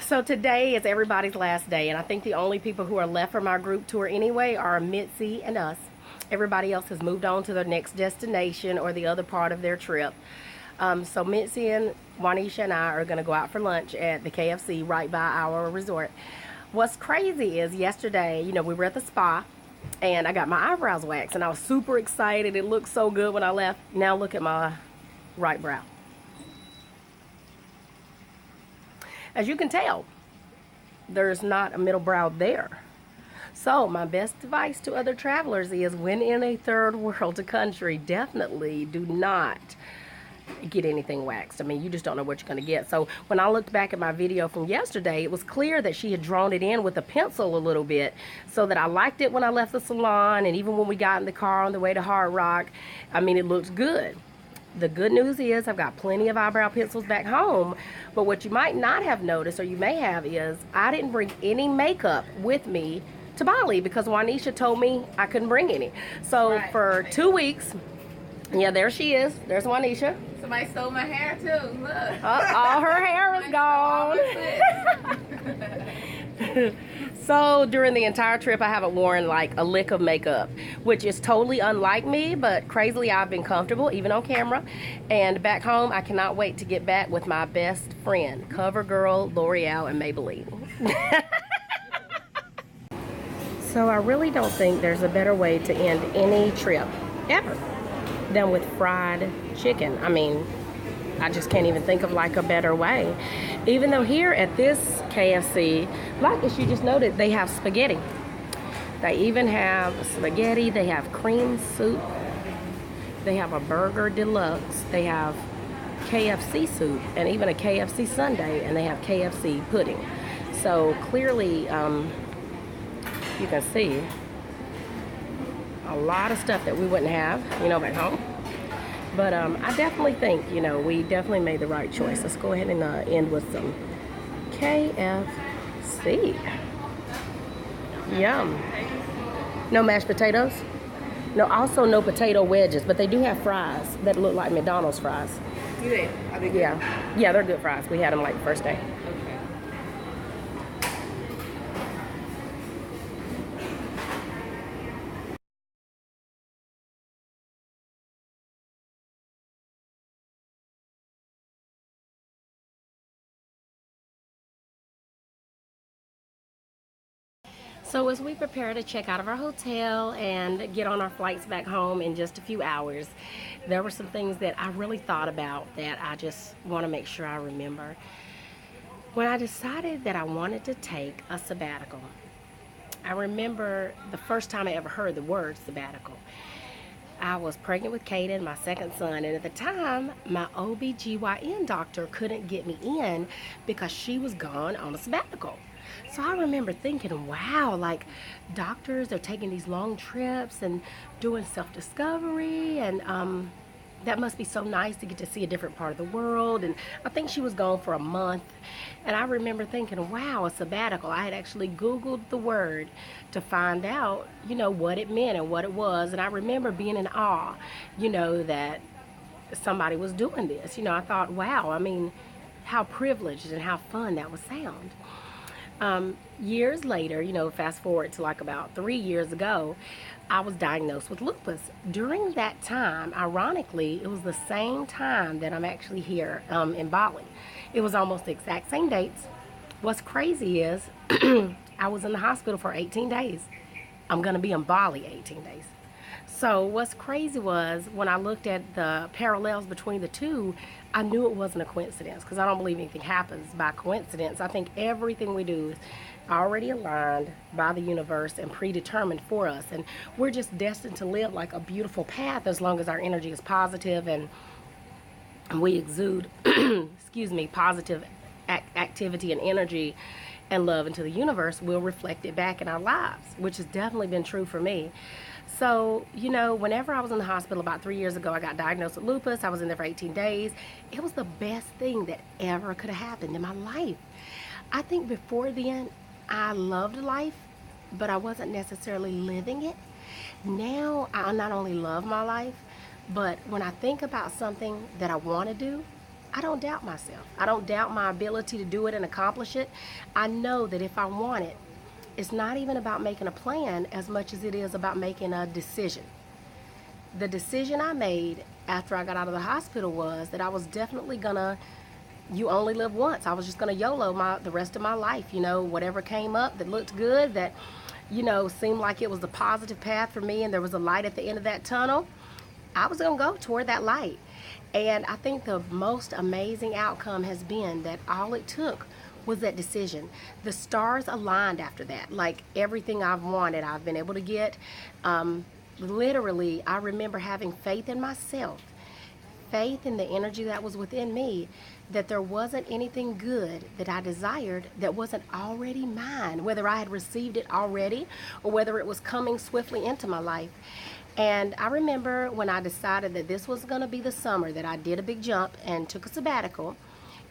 So today is everybody's last day, and I think the only people who are left from our group tour anyway are Mitzi and us. Everybody else has moved on to their next destination or the other part of their trip. So Mitzi and Juanisha and I are going to go out for lunch at the KFC right by our resort. What's crazy is yesterday, we were at the spa and I got my eyebrows waxed and I was super excited. It looked so good when I left. Now look at my right brow. As you can tell, there's not a middle brow there. So my best advice to other travelers is when in a third world country, definitely do not get anything waxed. I mean, you just don't know what you're going to get. So when I looked back at my video from yesterday, it was clear that she had drawn it in with a pencil a little bit so that I liked it when I left the salon, and even when we got in the car on the way to Hard Rock, I mean, it looked good. The good news is I've got plenty of eyebrow pencils back home, but what you might not have noticed, or you may have, is I didn't bring any makeup with me to Bali because Juanisha told me I couldn't bring any. So for 2 weeks, yeah, there she is. There's Juanisha. Somebody stole my hair too. Look. All her hair is gone. So during the entire trip, I haven't worn like a lick of makeup, which is totally unlike me, but crazily I've been comfortable, even on camera. And back home, I cannot wait to get back with my best friend, CoverGirl, L'Oreal, and Maybelline. So I really don't think there's a better way to end any trip, ever, than with fried chicken. I mean, I just can't even think of like a better way. Even though here at this KFC, like as you just noted, they have spaghetti. They even have spaghetti, they have cream soup, they have a burger deluxe, they have KFC soup, and even a KFC sundae, and they have KFC pudding. So clearly, you can see a lot of stuff that we wouldn't have, back home. But I definitely think, we definitely made the right choice. Let's go ahead and end with some KFC. Yum. No mashed potatoes? No, also no potato wedges, but they do have fries that look like McDonald's fries. Do they? Are they good? Yeah, they're good fries. We had them like the first day. Okay. So as we prepare to check out of our hotel and get on our flights back home in just a few hours, there were some things that I really thought about that I just want to make sure I remember. When I decided that I wanted to take a sabbatical, I remember the first time I ever heard the word sabbatical. I was pregnant with Caden, my second son, and at the time, my OBGYN doctor couldn't get me in because she was gone on a sabbatical. So I remember thinking, wow, like doctors are taking these long trips and doing self-discovery, and that must be so nice to get to see a different part of the world. And I think she was gone for a month, and I remember thinking, wow, a sabbatical. I had actually Googled the word to find out, what it meant and what it was, and I remember being in awe, that somebody was doing this. I thought, wow, I mean, how privileged and how fun that would sound. Years later, fast forward to like about 3 years ago, I was diagnosed with lupus. During that time, ironically, it was the same time that I'm actually here in Bali. It was almost the exact same dates. What's crazy is I was in the hospital for 18 days. I'm going to be in Bali 18 days. So what's crazy was when I looked at the parallels between the two, I knew it wasn't a coincidence because I don't believe anything happens by coincidence. I think everything we do is already aligned by the universe and predetermined for us. And we're just destined to live like a beautiful path as long as our energy is positive and we exude, excuse me, positive activity and energy and love into the universe. We'll reflect it back in our lives, which has definitely been true for me. So, whenever I was in the hospital about 3 years ago, I got diagnosed with lupus. I was in there for 18 days. It was the best thing that ever could have happened in my life. I think before then, I loved life, but I wasn't necessarily living it. Now, I not only love my life, but when I think about something that I want to do, I don't doubt myself. I don't doubt my ability to do it and accomplish it. I know that if I want it, it's not even about making a plan as much as it is about making a decision. The decision I made after I got out of the hospital was that I was definitely gonna, you only live once. I was just gonna YOLO the rest of my life. Whatever came up that looked good, that seemed like it was the positive path for me, and there was a light at the end of that tunnel. I was gonna go toward that light. And I think the most amazing outcome has been that all it took was that decision. The stars aligned after that. Like everything I've wanted, I've been able to get. Literally, I remember having faith in myself, faith in the energy that was within me, that there wasn't anything good that I desired that wasn't already mine, whether I had received it already or whether it was coming swiftly into my life. And I remember when I decided that this was going to be the summer that I did a big jump and took a sabbatical,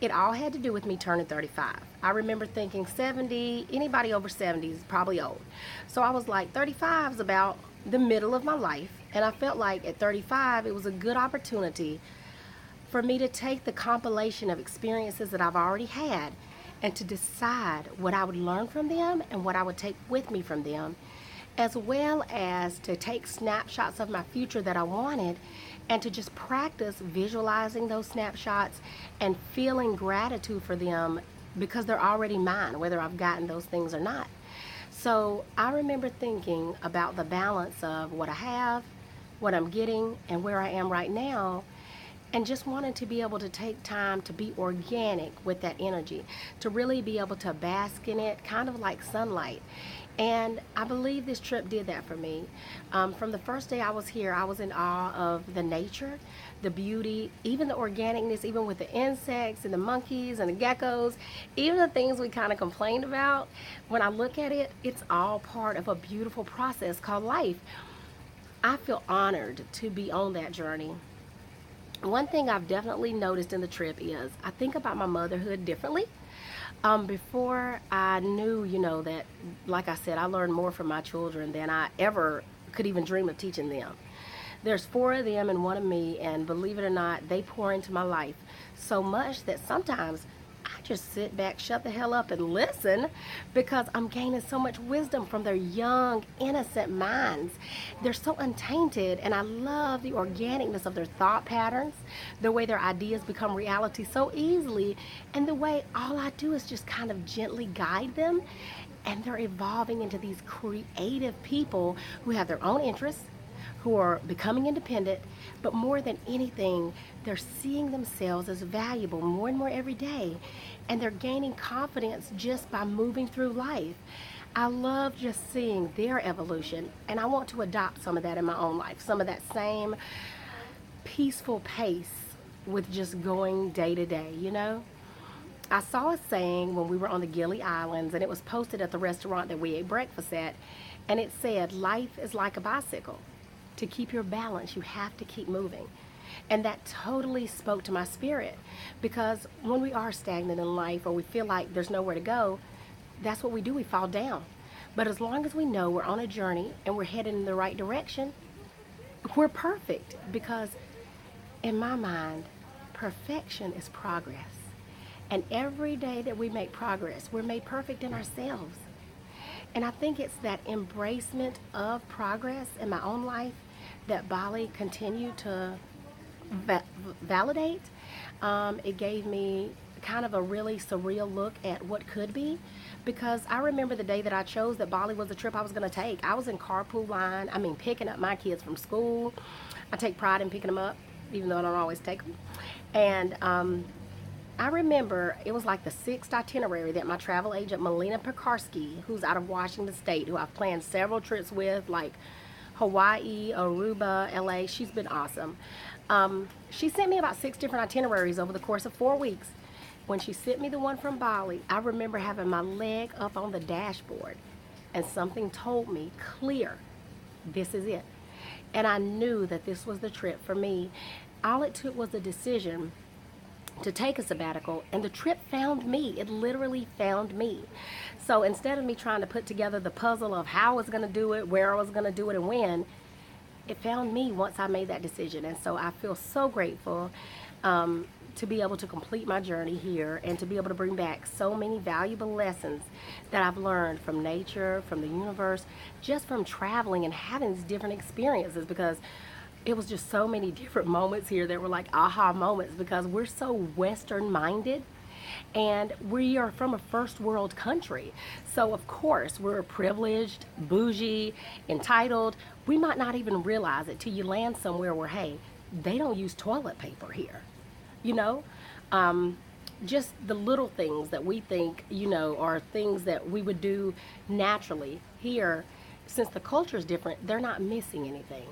it all had to do with me turning 35. I remember thinking 70, anybody over 70 is probably old. So I was like, 35 is about the middle of my life. And I felt like at 35, it was a good opportunity for me to take the compilation of experiences that I've already had and to decide what I would learn from them and what I would take with me from them, as well as to take snapshots of my future that I wanted and to just practice visualizing those snapshots and feeling gratitude for them because they're already mine, whether I've gotten those things or not. So I remember thinking about the balance of what I have, what I'm getting, and where I am right now, and just wanted to be able to take time to be organic with that energy, to really be able to bask in it, kind of like sunlight. And I believe this trip did that for me. From the first day I was here, I was in awe of the nature, the beauty, even the organicness, even with the insects and the monkeys and the geckos, even the things we kind of complained about. When I look at it, it's all part of a beautiful process called life. I feel honored to be on that journey. One thing I've definitely noticed in the trip is I think about my motherhood differently. Before I knew, that, like I said, I learned more from my children than I ever could even dream of teaching them. There's 4 of them and 1 of me, and believe it or not, they pour into my life so much that sometimes I just sit back, shut the hell up, and listen because I'm gaining so much wisdom from their young, innocent minds. They're so untainted, and I love the organicness of their thought patterns, the way their ideas become reality so easily, and the way all I do is just kind of gently guide them, and they're evolving into these creative people who have their own interests, who are becoming independent, but more than anything, they're seeing themselves as valuable more and more every day, and they're gaining confidence just by moving through life. I love just seeing their evolution, and I want to adopt some of that in my own life, some of that same peaceful pace with just going day to day, I saw a saying when we were on the Gili Islands, and it was posted at the restaurant that we ate breakfast at, and it said, life is like a bicycle. To keep your balance, you have to keep moving. And that totally spoke to my spirit, because when we are stagnant in life or we feel like there's nowhere to go, that's what we do, we fall down. But as long as we know we're on a journey and we're headed in the right direction, we're perfect, because in my mind, perfection is progress. And every day that we make progress, we're made perfect in ourselves. And I think it's that embracement of progress in my own life that Bali continued to validate. It gave me kind of a really surreal look at what could be, because I remember the day that I chose that Bali was the trip I was going to take. I was in carpool line, picking up my kids from school. I take pride in picking them up, even though I don't always take them. And I remember it was like the 6th itinerary that my travel agent, Melina Pekarsky, who's out of Washington State, who I've planned several trips with, like Hawaii, Aruba, LA. She's been awesome. She sent me about 6 different itineraries over the course of 4 weeks. When she sent me the one from Bali, I remember having my leg up on the dashboard, and something told me clear, this is it. And I knew that this was the trip for me. All it took was a decision to take a sabbatical, and the trip found me. It literally found me. So instead of me trying to put together the puzzle of how I was going to do it, where I was going to do it, and when, it found me once I made that decision. And so I feel so grateful to be able to complete my journey here and to be able to bring back so many valuable lessons that I've learned from nature, from the universe, just from traveling and having these different experiences, because it was just so many different moments here that were like aha moments, because we're so Western minded and we are from a first world country. So of course we're privileged, bougie, entitled. We might not even realize it till you land somewhere where, hey, they don't use toilet paper here. You know, just the little things that we think, you know, are things that we would do naturally here. Since the culture is different, they're not missing anything,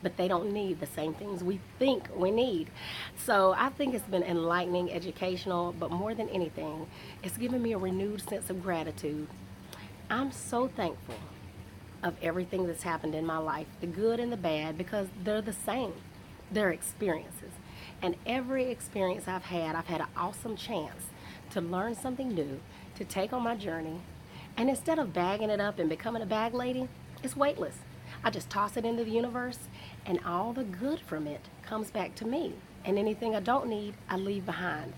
but they don't need the same things we think we need. So I think it's been enlightening, educational, but more than anything, it's given me a renewed sense of gratitude. I'm so thankful of everything that's happened in my life, the good and the bad, because they're the same. They're experiences. And every experience I've had an awesome chance to learn something new, to take on my journey. And instead of bagging it up and becoming a bag lady, it's weightless. I just toss it into the universe, and all the good from it comes back to me. And anything I don't need, I leave behind.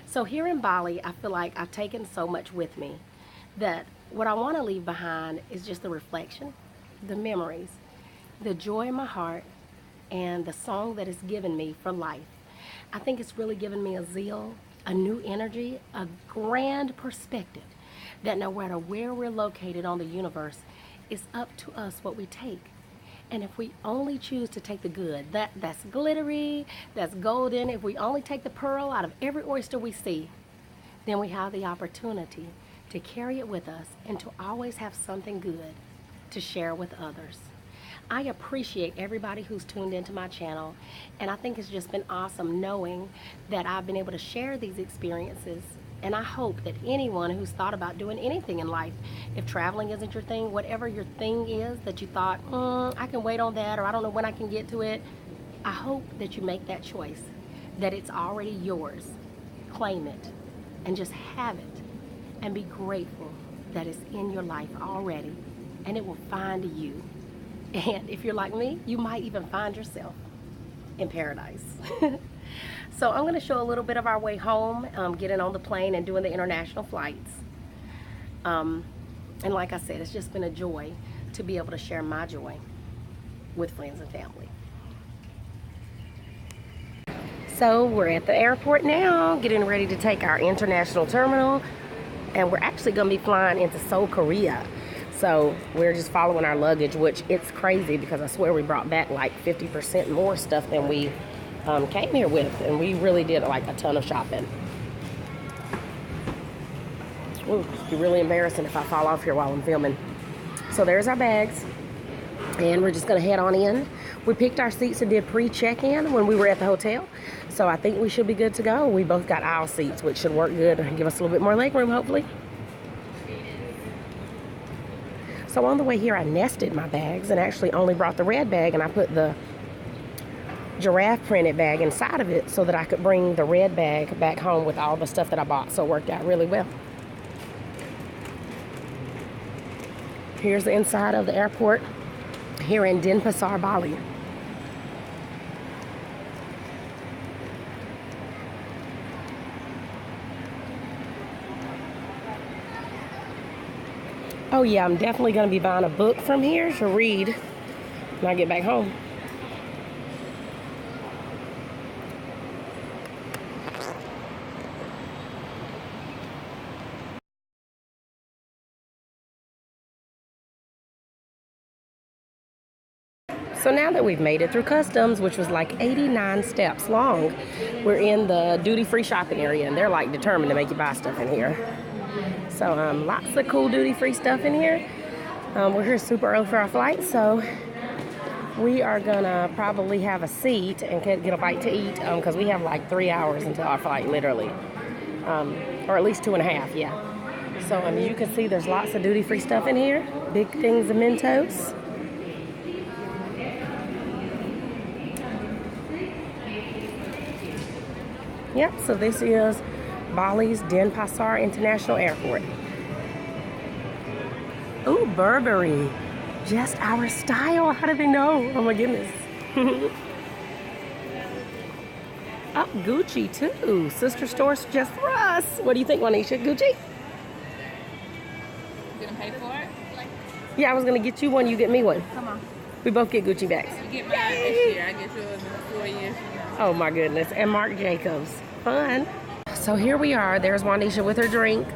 So here in Bali, I feel like I've taken so much with me that what I want to leave behind is just the reflection, the memories, the joy in my heart, and the song that it's given me for life. I think it's really given me a zeal, a new energy, a grand perspective that no matter where we're located on the universe, it's up to us what we take. And if we only choose to take the good, that's glittery, that's golden, if we only take the pearl out of every oyster we see, then we have the opportunity to carry it with us and to always have something good to share with others. I appreciate everybody who's tuned into my channel, and I think it's just been awesome knowing that I've been able to share these experiences. And I hope that anyone who's thought about doing anything in life, if traveling isn't your thing, whatever your thing is that you thought, I can wait on that, or I don't know when I can get to it, I hope that you make that choice, that it's already yours. Claim it and just have it, and be grateful that it's in your life already, and it will find you. And if you're like me, you might even find yourself in paradise. So I'm going to show a little bit of our way home, getting on the plane and doing the international flights. And like I said, it's just been a joy to be able to share my joy with friends and family. So we're at the airport now, getting ready to take our international terminal. And we're actually going to be flying into Seoul, Korea. So we're just following our luggage, which it's crazy because I swear we brought back like 50% more stuff than we came here with. And we really did like a ton of shopping. Ooh, it'd be really embarrassing if I fall off here while I'm filming. So there's our bags. And we're just going to head on in. We picked our seats and did pre-check-in when we were at the hotel. So I think we should be good to go. We both got aisle seats, which should work good and give us a little bit more leg room, hopefully. So on the way here, I nested my bags and actually only brought the red bag, and I put the giraffe printed bag inside of it so that I could bring the red bag back home with all the stuff that I bought. So it worked out really well. Here's the inside of the airport here in Denpasar, Bali. Oh yeah, I'm definitely going to be buying a book from here to read when I get back home. So now that we've made it through customs, which was like 89 steps long, we're in the duty-free shopping area, and they're like determined to make you buy stuff in here. So lots of cool duty-free stuff in here. We're here super early for our flight, so we are gonna probably have a seat and get a bite to eat because we have like 3 hours until our flight, literally, or at least 2.5, yeah. So as you can see, there's lots of duty-free stuff in here. Big things of Mentos. Yep, so this is Bali's Denpasar International Airport. Ooh, Burberry. Just our style. How did they know? Oh my goodness. Oh, Gucci too. Sister stores just for us. What do you think, Juanisha? Gucci? You gonna pay for it? Yeah, I was gonna get you one. You get me one. Come on. We both get Gucci bags. You get mine this year. I get yours in 4 years from now. Oh my goodness. And Marc Jacobs. Fun. So here we are. There's Juanisha with her drink.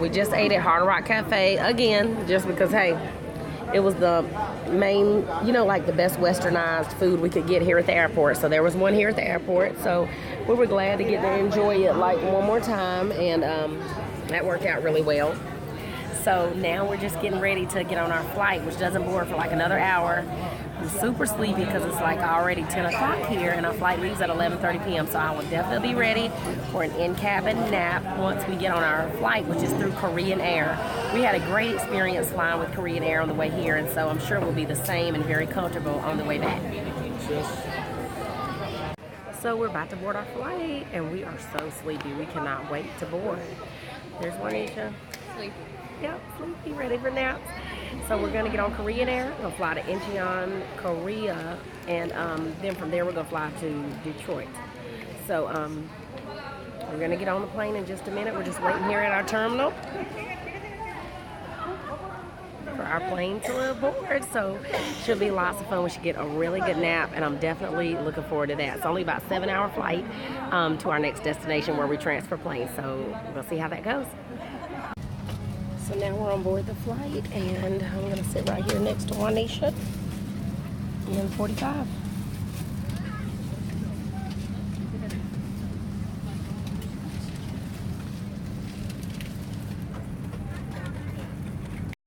We just ate at Hard Rock Cafe again, just because, hey, it was the main, you know, like the best westernized food we could get here at the airport. So there was one here at the airport. So we were glad to get to enjoy it like one more time. And that worked out really well. So now we're just getting ready to get on our flight, which doesn't board for like another hour. I'm super sleepy because it's like already 10 o'clock here and our flight leaves at 11:30 p.m. So I will definitely be ready for an in-cabin nap once we get on our flight, which is through Korean Air. We had a great experience flying with Korean Air on the way here, and so I'm sure we'll be the same and very comfortable on the way back. So we're about to board our flight and we are so sleepy. We cannot wait to board. There's Juanisha. Sleepy. Yep, sleepy, ready for naps. So we're gonna get on Korean Air. We'll fly to Incheon, Korea, and then from there we're gonna fly to Detroit. So we're gonna get on the plane in just a minute. We're just waiting here at our terminal for our plane to board. So should be lots of fun. We should get a really good nap, and I'm definitely looking forward to that. It's only about a 7-hour flight to our next destination where we transfer planes. So we'll see how that goes. So now we're on board the flight, and I'm gonna sit right here next to Juanisha in 45.